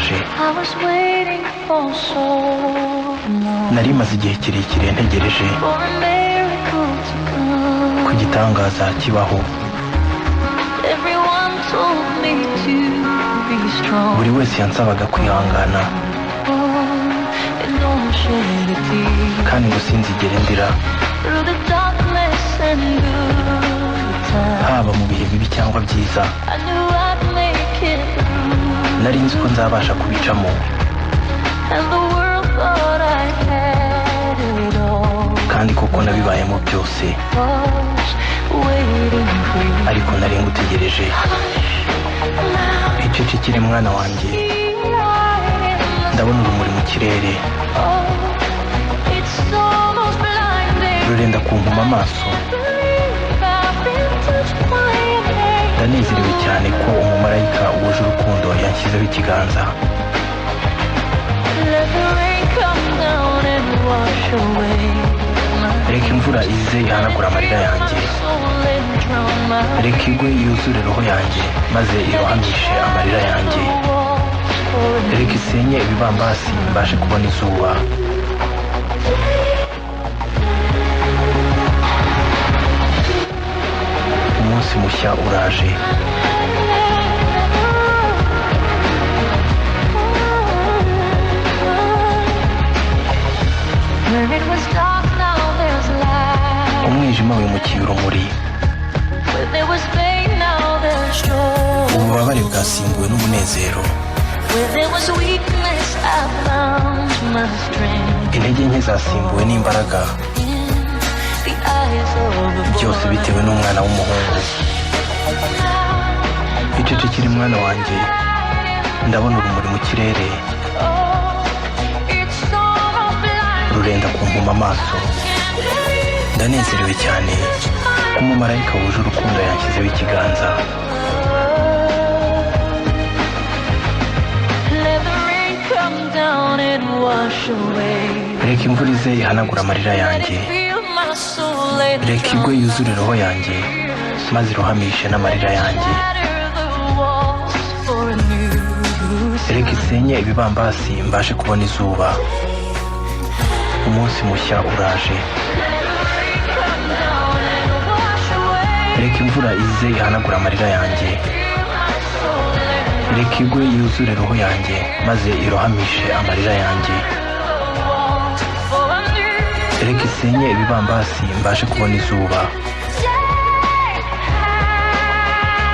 waje. Nari maze igihe kirekire ntegereje ko igitangaza kibaho. Buri wese yansabaga kwihangana kandi ngo sinzigere ndira, haba mu bihe bibi cyangwa byiza. Nari nzi ko nzabasha kubicamo, kandi koko nabibayemo byose. Ariko nari ngutegereje. Icecekere mwana wanjye, ndabona urumuri mu kirere rurenda kumpuma amaso. Ndanezerewe cyane ko umumarayika wuje urukundo yanshyizeho ikiganza. Reka imvura ize ihanagura amarira yanjye, reka igwe yuzure roho yanjye maze irohamishe amarira yanjye. Reka isenye ibibambasi mbashe kubona izuba. Umunsi mushya uraje. Umwijima wimukiye urumuri, ububabare bwasimbuwe n'umunezero. Intege nke zasimbuwe n'imbaraga, byose bitewe n'umwana w'umuhungu. Icecekere mwana wanjye, ndabona urumuri mu kirere rurenda kumpuma amaso. Ndanezerewe cyane ko umumarayika wuje urukundo yanshyizeho ikiganza. Reka imvura ize ihanagura amarira yanjye, reka igwe yuzure roho yanjye maze irohamishe n'amarira yanjye. Reka isenye ibibambasi mbashe kubona izuba. Umunsi mushya uraje. Reka imvura ize ihanagura amarira yanjye, reka igwe yuzure roho yanjye maze irohamishe amarira yanjye. Reka isenye ibibambasi mbashe kubona izuba.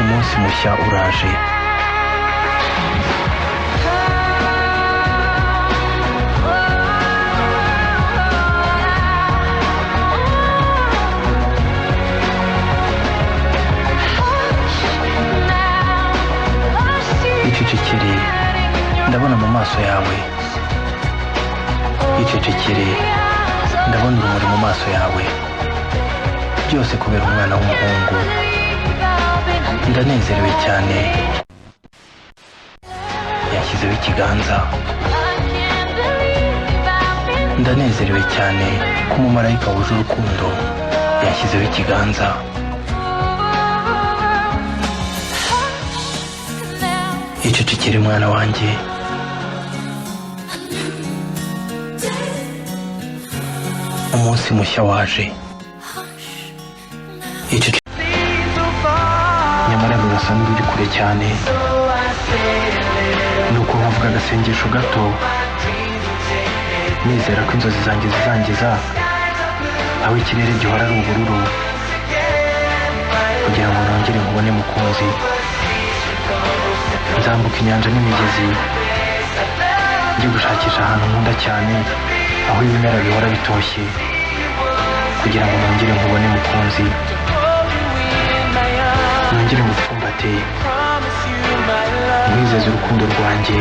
Umunsi mushya uraje. Icecekere, ndabona mu maso yawe. Icecekere, ndabona urumuri mu maso yawe. Byose kubera umwana w'umuhungu. Ndanezerewe cyane, yashyizeho ikiganza. Ndanezerewe cyane ko umumarayika wuje urukundo yashyizeho ikiganza. Icecekere mwana wanjye, umunsi mushya waje. Nyamara rurasa n'ururi kure cyane. Nuko nkavuga agasengesho gato, nizera ko inzozi zanjye zizangiza aho ikirere gihora ari ubururu, kugira ngo nongere nkubone mukunzi. Nzambuka inyanja n'imigezi, njye gushakisha ahantu nkunda cyane, aho ibimera bihora bitoshye, kugira ngo nongere nkubone mukunzi. Nongere ngupfumbate, nkwizeze urukundo rwanjye,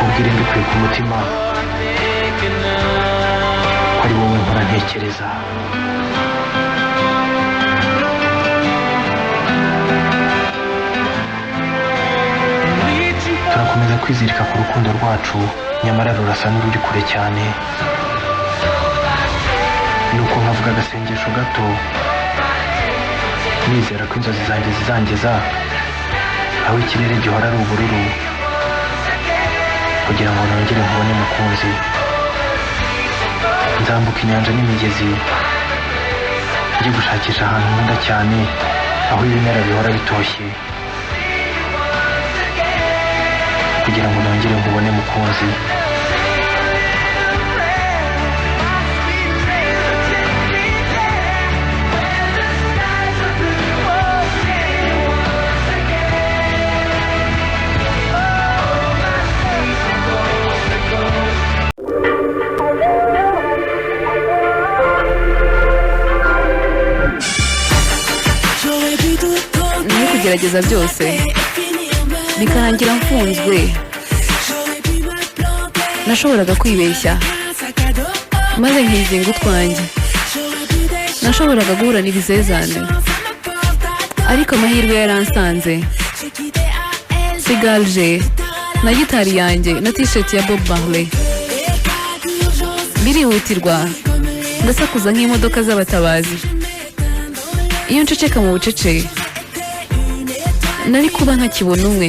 ubwire mbikuye ku mutima ko ari wowe nkora ntekereza. Turakomeza kwizirika ku rukundo rwacu, nyamara rurasa n'ururi kure cyane. Nuko nkavuga agasengesho gato, nizera ko inzozi zanjye zizangeza aho ikirere gihora ari ubururu, kugira ngo nongere nkubone mukunzi. Nzambuka inyanja n'imigezi njye gushakisha ahantu nkunda cyane, aho ibimera bihora bitoshye, kugira ngo nongere nkubone mukunzi. kugerageza byose bikarangira mfunzwe. Nashoboraga kwibeshya maze nkizinga utwanjye. Nashoboraga guhura n'ibizezane, ariko amahirwe yaransanze. Sigaje na gitari yanjye na t-shirt ya Bob Marley. Birihutirwa ndasakuza nk'imodoka z'abatabazi. Iyo nceceka mu bucece nari kuba nkakibona umwe.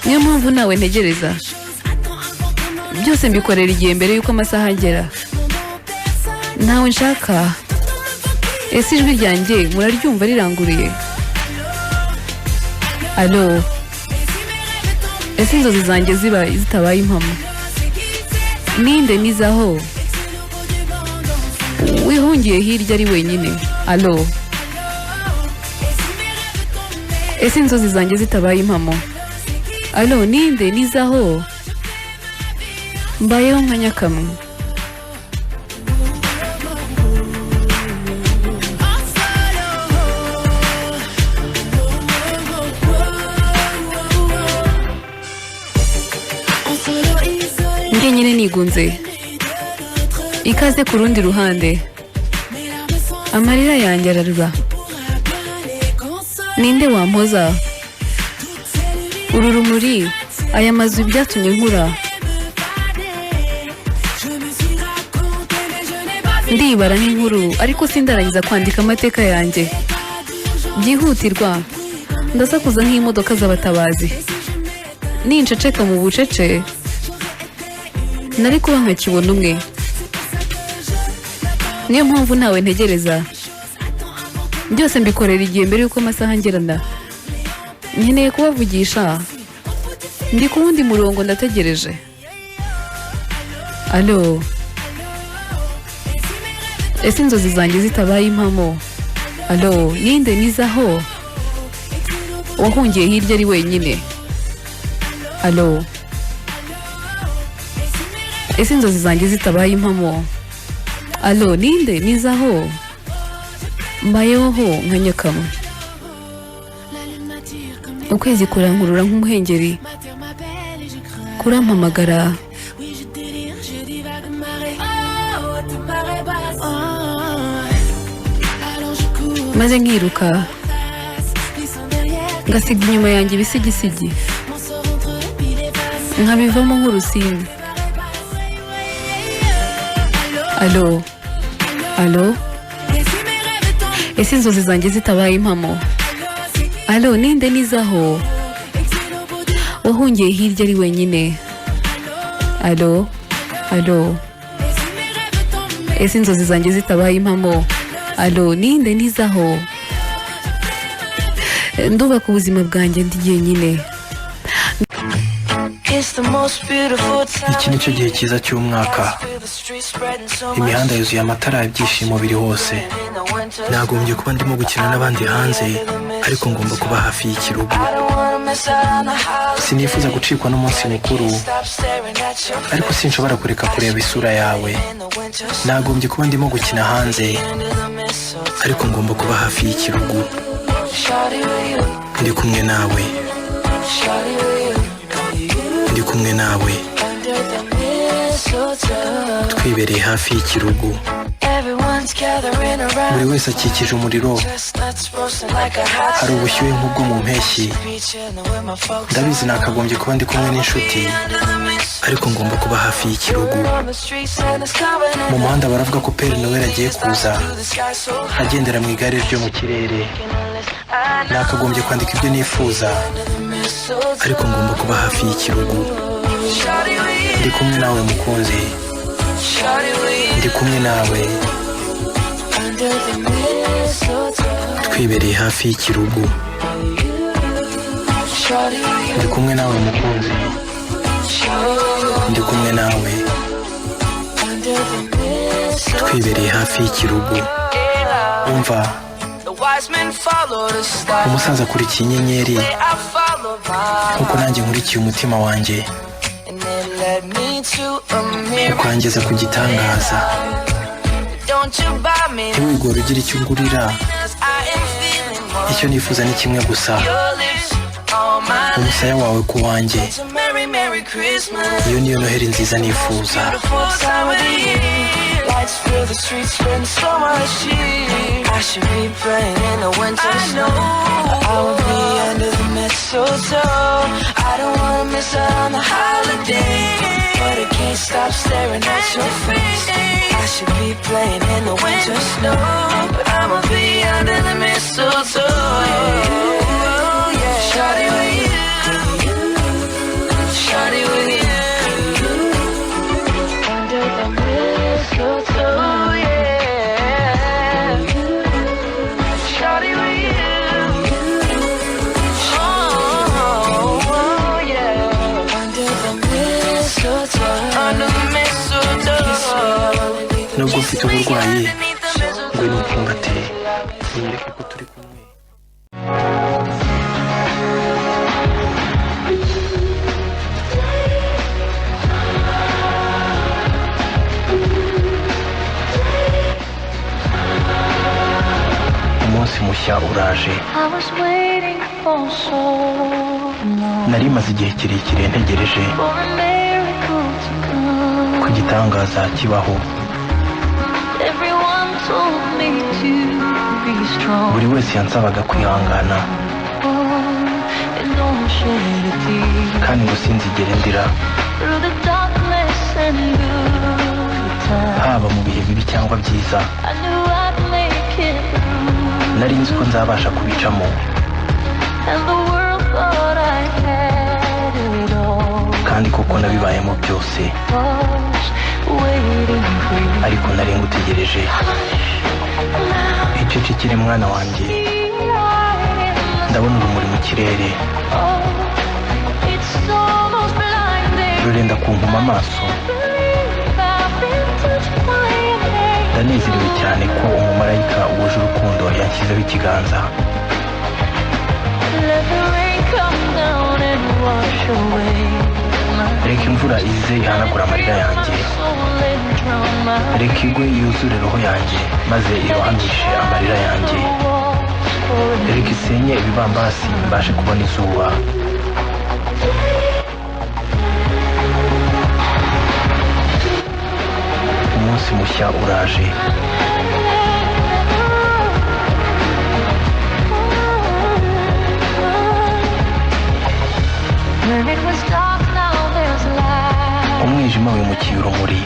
Niyo mpamvu nawe ntegereza. Byose mbikorera igihe mbere yuko amasaha agera. Nawe nshaka. Ese ijwi ryanjye muraryumva riranguriye? Allo. Ese inzozi zanjye ziba zitabaye impamo? Ninde nizaho? Wihungiye hirya ari wenyine. Allo. Ese inzozi zanjye zitabaye impamo? Allo, ninde nizaho? Mbayeho nka nyakamwe. Njye nyine nigunze. Ikaze ku rundi ruhande. Amarira yanjye ararura. Ninde wampoza? Uru rumuri, aya mazu byatumye nkura. Ndibara n'inkuru, ariko sindarangiza kwandika amateka yanjye. Byihutirwa ndasakuza nk'imodoka z'abatabazi. Ninceceka mu bucece nari kuba nkakibona umwe. Niyo mpamvu nawe ntegereza. Byose mbikorera igihe mbere yuko amasaha ngerana. Nkeneye kubavugisha. Ndi ku wundi murongo ndategereje. Allo. Ese inzozi zanjye zitabaye impamo? Allo, ninde nizaho? Wahungiye hirya ari wenyine. Allo. Ese inzozi zanjye zitabaye impamo? Allo, ninde nizaho? Mbayeho nka nyakamwe. Ukwezi kurankurura nk'umuhengeri. Kurampamagara. Maze nkiruka ngasiga inyuma yanjye ibisigisigi, nkabivamo nk'urusimbi. Allo. Allo. Ese inzozi zanjye zitabaye impamo? Allo, ninde nizaho? Wahungiye hirya ari wenyine. Allo. Allo. Ese inzozi zanjye zitabaye impamo? Allo, ninde nizaho? Ndubaka ubuzima bwanjye ndi jyenyine. Iki nicyo gihe cyiza cy'umwaka. Imihanda yuzuye amatara, ibyishimo biri hose. Nagombye kuba ndimo gukina n'abandi hanze, ariko ngomba kuba hafi y'ikirugu. Sinifuza gucikwa n'umunsi mukuru, ariko sinshobora kureka kureba isura yawe. Nagombye kuba ndimo gukina hanze, ariko ngomba kuba hafi y'ikirugu. Ndi kumwe nawe. Ndi kumwe nawe. Twibereye hafi y'ikirugu. buri wese akikije umuriro, hari ubushyuhe nk'ubwo mu mpeshyi. Ndabizi nakagombye kuba ndi kumwe n'inshuti, ariko ngomba kuba hafi y'ikirugu. Mu muhanda baravuga ko Père Noël agiye kuza agendera mu igare ryo mu kirere. Nakagombye kwandika ibyo nifuza, ariko ngomba kuba hafi y'ikirugu. Ndi kumwe nawe mukunzi, ndi kumwe nawe, twibereye hafi y'ikirugu. Ndi kumwe nawe mukunzi, ndi kumwe nawe, twibereye hafi y'ikirugu. Umva, umusaza akurikiye inyenyeri nkuko nanjye nkurikiye umutima wanjye, ukangeza ku gitangaza. Ntiwigore ugira icyo ungurira, icyo nifuza ni kimwe gusa, umusaya wawe ku wanjye. Iyo niyo Noheri nziza nifuza. I should be praying in the winter snow. I will be under the mistletoe. I don't wanna miss out on the holiday, but I can't stop staring at your face. I should be playing in the winter snow, but I'ma be under the mistletoe. Shawty with you, shawty with you, under the mistletoe. Nubwo mfite uburwayi, ngwino umfumbate, unyereke ko turi kumwe. Umunsi mushya uraje. Nari maze igihe kirekire ntegereje ku gitangaza kibaho. Buri wese yansabaga kwihangana, kandi ngo sinzigere ndira, haba mu bihe bibi cyangwa byiza. Nari nzi ko nzabasha kubicamo, kandi koko nabibayemo byose. Ariko nari ngutegereje. Icecekere mwana wanjye, ndabona urumuri mu kirere, rurenda kumpuma amaso. Ndanezerewe cyane ko umumarayika wuje urukundo yanshyizeho ikiganza. Reka imvura ize ihanagura amarira yanjye, reka igwe yuzure roho yanjye maze irohamishe amarira yanjye. Reka isenye ibibambasi mbashe kubona izuba. Umunsi mushya uraje. Umwijima wimukiye urumuri,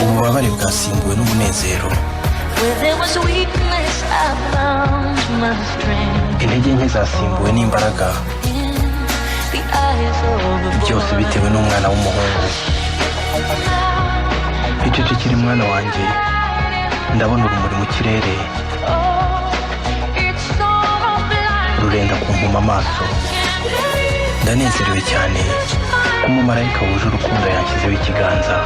ububabare bwasimbuwe n'umunezero. Intege nke zasimbuwe n'imbaraga, byose bitewe n'umwana w'umuhungu. Icecekere mwana wanjye, ndabona urumuri mu kirere, rurenda kumpuma amaso. Ndanezerewe cyane ko umumarayika wuje urukundo yanshyizeho ikiganza.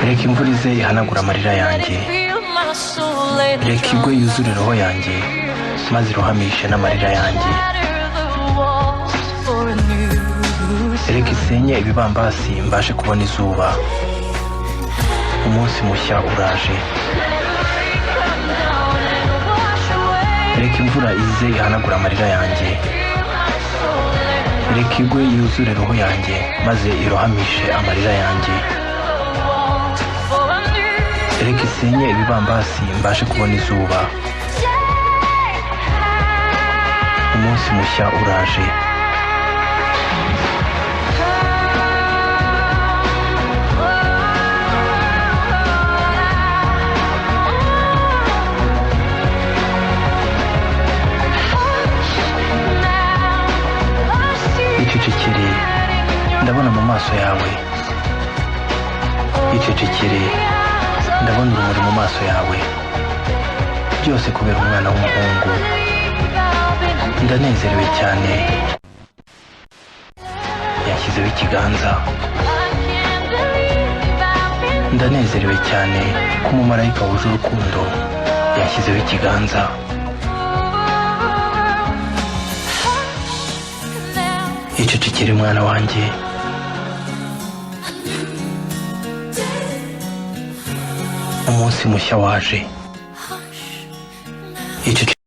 Reka imvura ize ihanagura amarira yanjye, reka igwe yuzure roho yanjye maze irohamishe n'amarira yanjye. Reka isenye ibibambasi mbashe kubona izuba. Umunsi mushya uraje. Reka imvura ize ihanagura amarira yanjye, reka igwe yuzure roho yanjye maze irohamishe amarira yanjye. Reka isenye ibibambasi mbashe kubona izuba. Umunsi mushya uraje. Icecekere, ndabona mu maso yawe. Icecekere, ndabona urumuri mu maso yawe. Byose kubera umwana w'umuhungu. Ndanezerewe cyane. Yashyizeho ikiganza. Ndanezerewe cyane ko umumarayika wuje urukundo yashyizeho ikiganza. Icecekere mwana wanjye. Umunsi mushya waje. Icecekere.